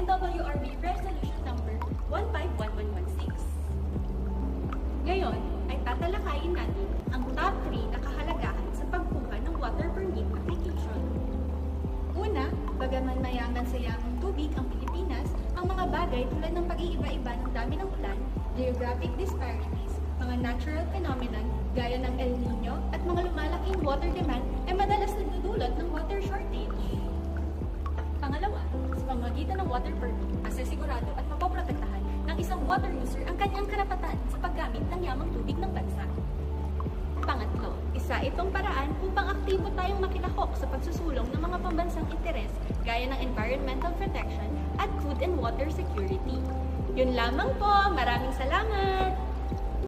NWRB Resolution Number 151116. Ngayon ay tatalakayin natin ang top 3 na kahalagahan sa pagkuha ng water permit application. Una, bagaman mayaman sa yamang tubig ang Pilipinas, ang mga bagay tulad ng pag-iiba-iba ng dami ng ulan, geographic disparities, mga natural phenomenon gaya ng El Nino at mga lumalaking water demand ay madalas nagdudulot ng water shortage. Pangalawa, sa pamamagitan ng water permit, masasigurado at mapoprotektahan ng isang water user ang kanyang karapatan sa paggamit ng yamang tubig ng bansa. Pangatlo, isa itong paraan upang aktibo tayong makilahok sa pagsusulong ng mga pambansang interes gaya ng environmental protection at food and water security. Yun lamang po, maraming salamat!